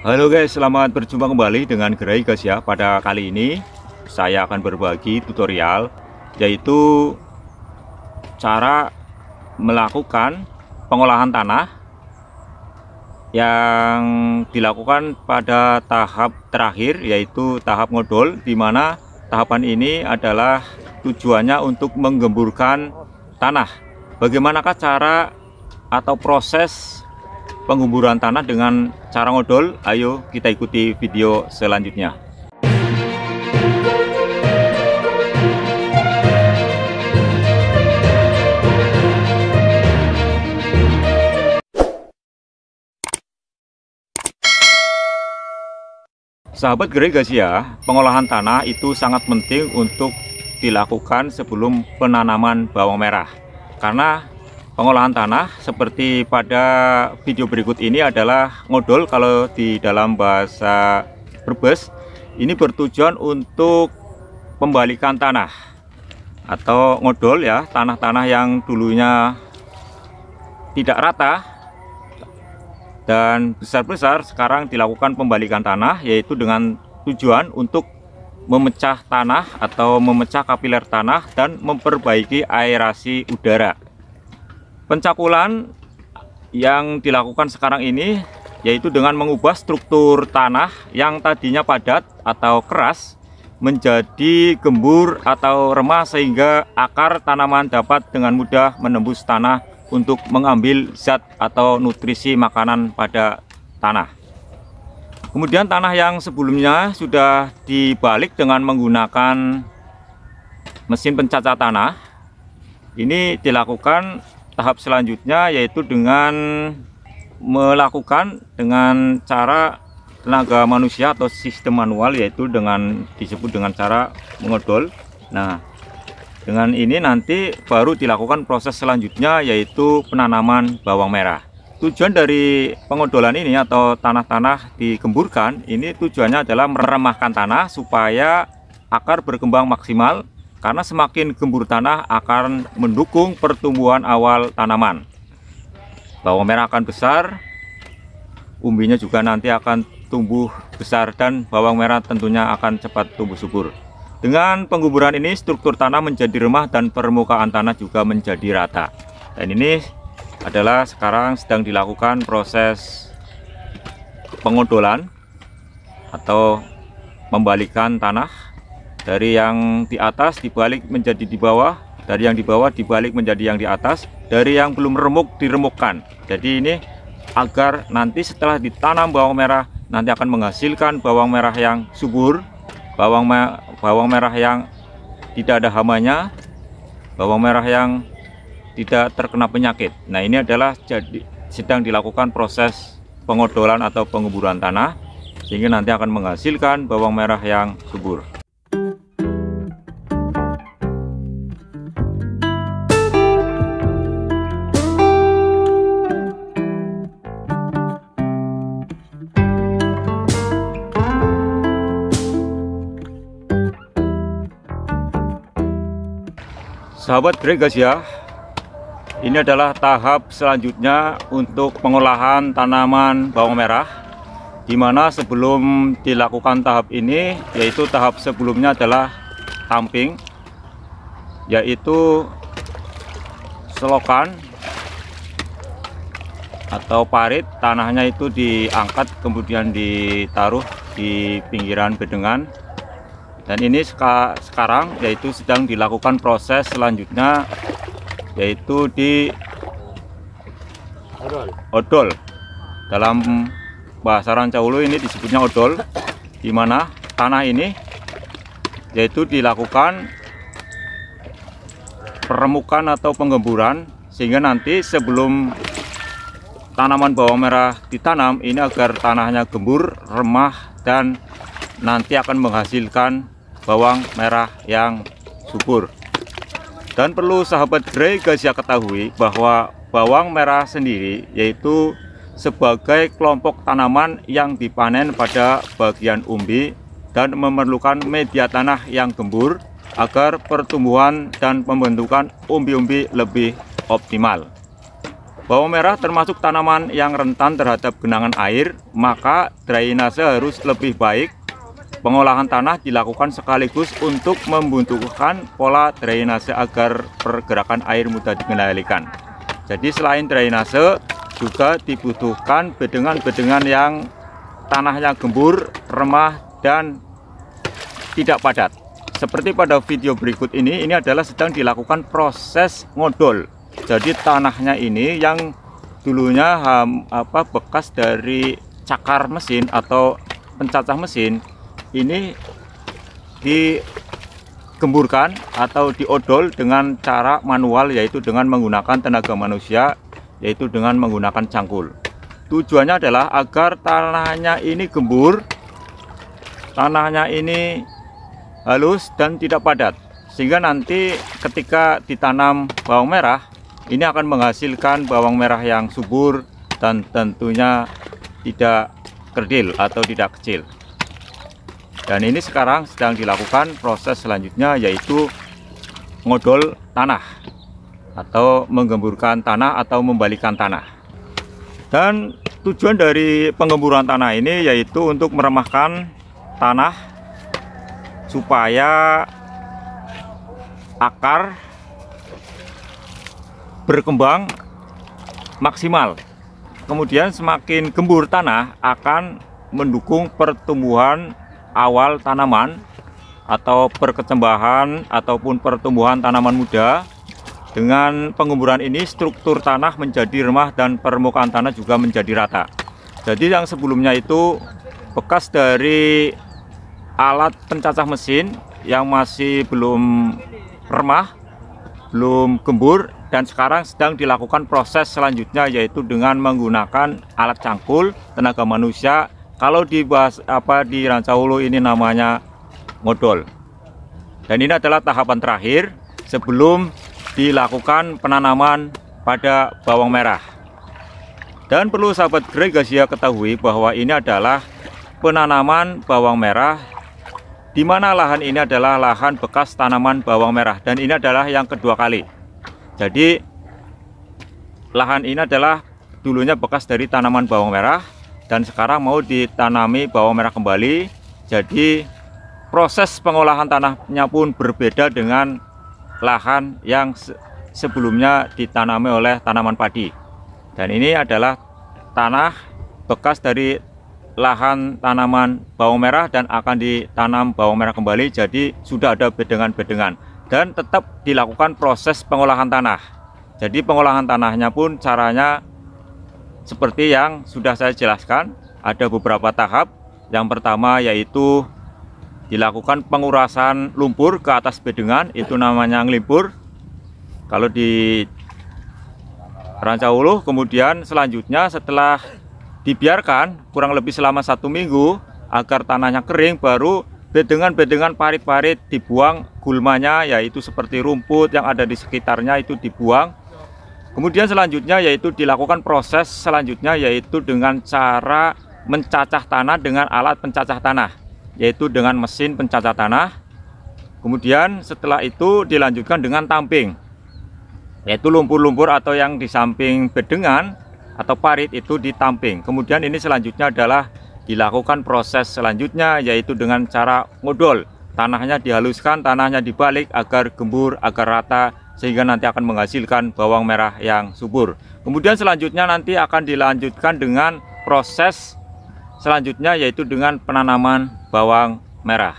Halo guys, selamat berjumpa kembali dengan Gerai guys ya. Pada kali ini saya akan berbagi tutorial, yaitu cara melakukan pengolahan tanah yang dilakukan pada tahap terakhir, yaitu tahap ngodol, di mana tahapan ini adalah tujuannya untuk menggemburkan tanah. Bagaimanakah cara atau proses penggemburan tanah dengan cara ngodol? Ayo kita ikuti video selanjutnya. Sahabat Gerai guys ya, pengolahan tanah itu sangat penting untuk dilakukan sebelum penanaman bawang merah. Karena pengolahan tanah seperti pada video berikut ini adalah ngodol, kalau di dalam bahasa Brebes ini bertujuan untuk pembalikan tanah atau ngodol ya, tanah-tanah yang dulunya tidak rata dan besar-besar sekarang dilakukan pembalikan tanah, yaitu dengan tujuan untuk memecah tanah atau memecah kapiler tanah dan memperbaiki aerasi udara. Pencakulan yang dilakukan sekarang ini yaitu dengan mengubah struktur tanah yang tadinya padat atau keras menjadi gembur atau remah, sehingga akar tanaman dapat dengan mudah menembus tanah untuk mengambil zat atau nutrisi makanan pada tanah. Kemudian tanah yang sebelumnya sudah dibalik dengan menggunakan mesin pencacah tanah, ini dilakukan tahap selanjutnya, yaitu dengan melakukan dengan cara tenaga manusia atau sistem manual, yaitu dengan disebut dengan cara mengodol. Nah, dengan ini nanti baru dilakukan proses selanjutnya, yaitu penanaman bawang merah. Tujuan dari pengodolan ini atau tanah-tanah digemburkan ini tujuannya adalah meremahkan tanah supaya akar berkembang maksimal, karena semakin gembur tanah akan mendukung pertumbuhan awal tanaman. Bawang merah akan besar, umbinya juga nanti akan tumbuh besar, dan bawang merah tentunya akan cepat tumbuh subur. Dengan penggemburan ini struktur tanah menjadi remah dan permukaan tanah juga menjadi rata. Dan ini adalah sekarang sedang dilakukan proses pengodolan atau membalikan tanah dari yang di atas dibalik menjadi di bawah, dari yang di bawah dibalik menjadi yang di atas, dari yang belum remuk diremukkan. Jadi ini agar nanti setelah ditanam bawang merah nanti akan menghasilkan bawang merah yang subur, bawang merah yang tidak ada hamanya, bawang merah yang tidak terkena penyakit. Nah, ini adalah sedang dilakukan proses pengodolan atau penggemburan tanah, sehingga nanti akan menghasilkan bawang merah yang subur. Sahabat Gerai guys ya, ini adalah tahap selanjutnya untuk pengolahan tanaman bawang merah, dimana sebelum dilakukan tahap ini, yaitu tahap sebelumnya adalah tamping, yaitu selokan atau parit, tanahnya itu diangkat kemudian ditaruh di pinggiran bedengan. Dan ini sekarang yaitu sedang dilakukan proses selanjutnya, yaitu di odol. Dalam bahasa Rancaulu ini disebutnya odol, di mana tanah ini yaitu dilakukan peremukan atau penggemburan, sehingga nanti sebelum tanaman bawang merah ditanam ini agar tanahnya gembur, remah, dan nanti akan menghasilkan bawang merah yang subur. Dan perlu sahabat Gerai guys ya ketahui bahwa bawang merah sendiri yaitu sebagai kelompok tanaman yang dipanen pada bagian umbi dan memerlukan media tanah yang gembur agar pertumbuhan dan pembentukan umbi-umbi lebih optimal. bawang merah termasuk tanaman yang rentan terhadap genangan air, maka drainase harus lebih baik. Pengolahan tanah dilakukan sekaligus untuk membutuhkan pola drainase agar pergerakan air mudah dikendalikan. Jadi selain drainase juga dibutuhkan bedengan-bedengan yang tanahnya gembur, remah, dan tidak padat. Seperti pada video berikut ini adalah sedang dilakukan proses ngodol. Jadi tanahnya ini yang dulunya bekas dari cakar mesin atau pencacah mesin, ini digemburkan atau diodol dengan cara manual, yaitu dengan menggunakan tenaga manusia, yaitu dengan menggunakan cangkul. Tujuannya adalah agar tanahnya ini gembur, tanahnya ini halus dan tidak padat, sehingga nanti ketika ditanam bawang merah ini akan menghasilkan bawang merah yang subur dan tentunya tidak kerdil atau tidak kecil. Dan ini sekarang sedang dilakukan proses selanjutnya, yaitu ngodol tanah atau menggemburkan tanah atau membalikan tanah. Dan tujuan dari penggemburan tanah ini yaitu untuk meremahkan tanah supaya akar berkembang maksimal. Kemudian semakin gembur tanah akan mendukung pertumbuhan awal tanaman atau perkecambahan ataupun pertumbuhan tanaman muda. Dengan penggemburan ini struktur tanah menjadi remah dan permukaan tanah juga menjadi rata. Jadi yang sebelumnya itu bekas dari alat pencacah mesin yang masih belum remah, belum gembur, dan sekarang sedang dilakukan proses selanjutnya, yaitu dengan menggunakan alat cangkul tenaga manusia. Kalau di Rancaulu ini namanya ngodol. Dan ini adalah tahapan terakhir sebelum dilakukan penanaman pada bawang merah. Dan perlu sahabat Gregasia ketahui bahwa ini adalah penanaman bawang merah, di mana lahan ini adalah lahan bekas tanaman bawang merah, dan ini adalah yang kedua kali. Jadi lahan ini adalah dulunya bekas dari tanaman bawang merah dan sekarang mau ditanami bawang merah kembali. Jadi proses pengolahan tanahnya pun berbeda dengan lahan yang sebelumnya ditanami oleh tanaman padi. Dan ini adalah tanah bekas dari lahan tanaman bawang merah dan akan ditanam bawang merah kembali. Jadi sudah ada bedengan-bedengan. Dan tetap dilakukan proses pengolahan tanah. Jadi pengolahan tanahnya pun caranya seperti yang sudah saya jelaskan. Ada beberapa tahap. Yang pertama yaitu dilakukan pengurasan lumpur ke atas bedengan, itu namanya ngelimpur kalau di Rancaulu. Kemudian selanjutnya setelah dibiarkan kurang lebih selama 1 minggu agar tanahnya kering, baru bedengan-bedengan parit-parit dibuang gulmanya, yaitu seperti rumput yang ada di sekitarnya itu dibuang. Kemudian selanjutnya yaitu dilakukan proses selanjutnya, yaitu dengan cara mencacah tanah dengan alat pencacah tanah, yaitu dengan mesin pencacah tanah. Kemudian setelah itu dilanjutkan dengan tamping, yaitu lumpur-lumpur atau yang di samping bedengan atau parit itu ditamping. Kemudian ini selanjutnya adalah dilakukan proses selanjutnya, yaitu dengan cara ngodol. Tanahnya dihaluskan, tanahnya dibalik agar gembur, agar rata, sehingga nanti akan menghasilkan bawang merah yang subur. Kemudian selanjutnya nanti akan dilanjutkan dengan proses selanjutnya, yaitu dengan penanaman bawang merah.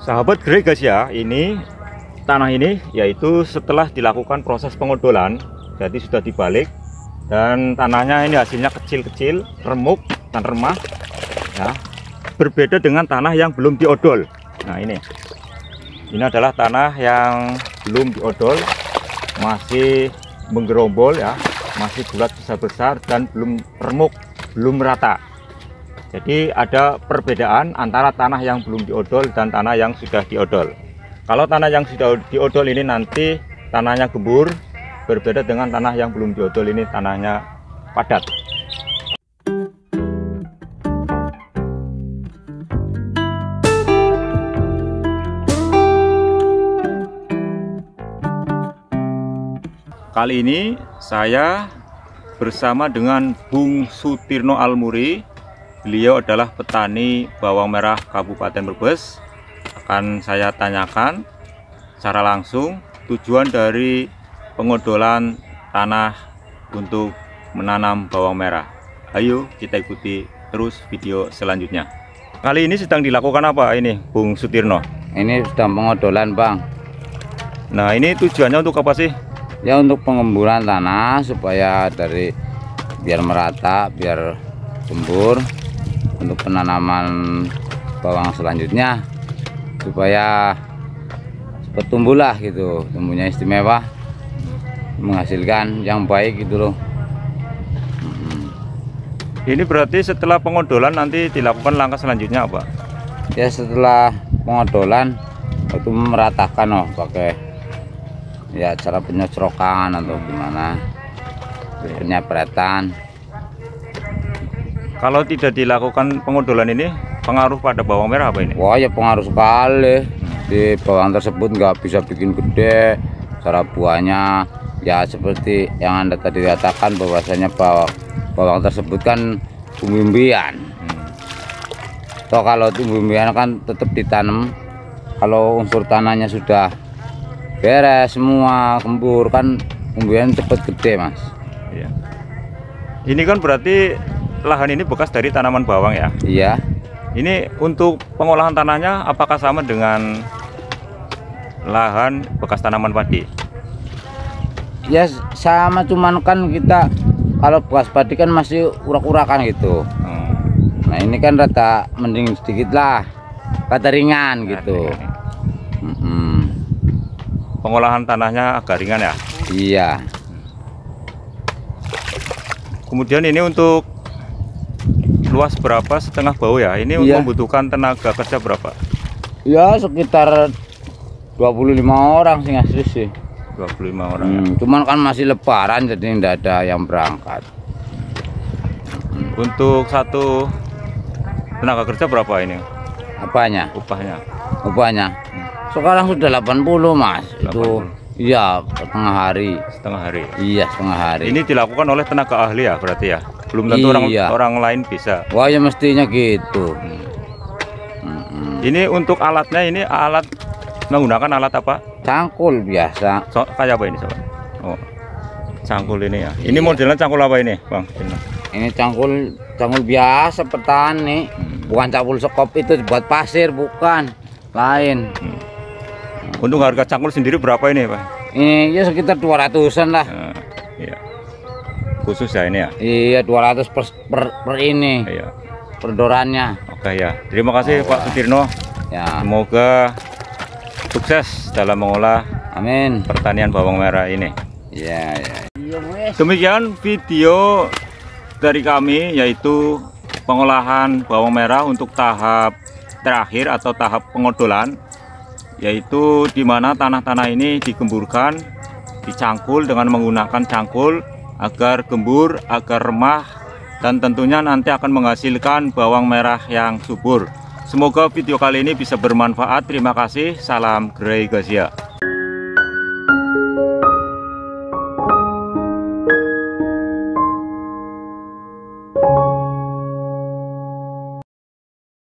Sahabat Gregasia, ini tanah ini yaitu setelah dilakukan proses pengodolan, jadi sudah dibalik, dan tanahnya ini hasilnya kecil-kecil, remuk dan remah ya. Berbeda dengan tanah yang belum diodol. Nah, ini adalah tanah yang belum diodol, masih menggerombol ya, masih bulat besar-besar dan belum remuk, belum rata. Jadi ada perbedaan antara tanah yang belum diodol dan tanah yang sudah diodol. Kalau tanah yang sudah diodol ini nanti tanahnya gembur, berbeda dengan tanah yang belum diodol, ini tanahnya padat. Kali ini saya bersama dengan Bung Sutirno Almuri. Beliau adalah petani bawang merah Kabupaten Brebes. Akan saya tanyakan secara langsung tujuan dari pengodolan tanah untuk menanam bawang merah. Ayo kita ikuti terus video selanjutnya. Kali ini sedang dilakukan apa ini, Bung Sutirno? Ini sudah pengodolan, Bang. Nah, ini tujuannya untuk apa sih? Ya, untuk pengemburan tanah supaya biar merata, biar gembur untuk penanaman bawang selanjutnya, supaya cepat tumbuh lah gitu, tumbuhnya istimewa, menghasilkan yang baik gitu loh. Ini berarti setelah pengodolan nanti dilakukan langkah selanjutnya apa? Ya, setelah pengodolan itu meratakan pakai ya cara penyocrokan atau gimana, penyapretan. Kalau tidak dilakukan pengodolan ini pengaruh pada bawang merah apa ini? Wah, ya pengaruh sekali. Di bawang tersebut nggak bisa bikin gede, cara buahnya ya seperti yang Anda tadi katakan, bahwasanya bawang tersebut kan umbi-umbian. Toh kalau umbi-umbian kan tetap ditanam, kalau unsur tanahnya sudah beres semua, gembur, kan umbian cepet gede, Mas. Iya. Ini kan berarti lahan ini bekas dari tanaman bawang ya? Iya. Ini untuk pengolahan tanahnya apakah sama dengan lahan bekas tanaman padi? Ya sama, cuman kan kita kalau bekas padi kan masih urak-urakan gitu. Nah, ini kan rata mending sedikit lah, kata ringan gitu. Pengolahan tanahnya agak ringan ya? Iya. Kemudian ini untuk luas berapa, setengah bau ya? Ini Iya. membutuhkan tenaga kerja berapa? Ya sekitar 25 orang sih, asli sih. 25 orang ya? Cuman kan masih lebaran jadi tidak ada yang berangkat. Untuk satu tenaga kerja berapa ini Apanya? upahnya? Upahnya sekarang sudah 80, Mas. 80. Itu iya, setengah hari. Setengah hari. Iya, setengah hari. Ini dilakukan oleh tenaga ahli ya berarti ya? Belum tentu Iya. orang lain bisa. Wah, ya mestinya gitu. Ini untuk alatnya, ini alat menggunakan alat apa? Cangkul biasa. Kayak apa ini sobat? Oh, cangkul ini ya. Ini Iya. modelnya cangkul apa ini, Bang? Ini cangkul biasa petani. Bukan cangkul sekop itu buat pasir, bukan. Lain. Untuk harga cangkul sendiri berapa ini, Pak? Ini ya sekitar 200-an lah. Iya. Khusus ya ini ya? Iya, 200 per ini. Iya. Per dorannya. Oke ya. Terima kasih Pak Sutirno. Ya. Semoga sukses dalam mengolah Amin. pertanian bawang merah ini. Iya, iya. Iya, wes. Demikian video dari kami, yaitu pengolahan bawang merah untuk tahap terakhir atau tahap pengodolan, yaitu di mana tanah-tanah ini digemburkan, dicangkul dengan menggunakan cangkul agar gembur, agar remah, dan tentunya nanti akan menghasilkan bawang merah yang subur. Semoga video kali ini bisa bermanfaat. Terima kasih. Salam Grey Gazia.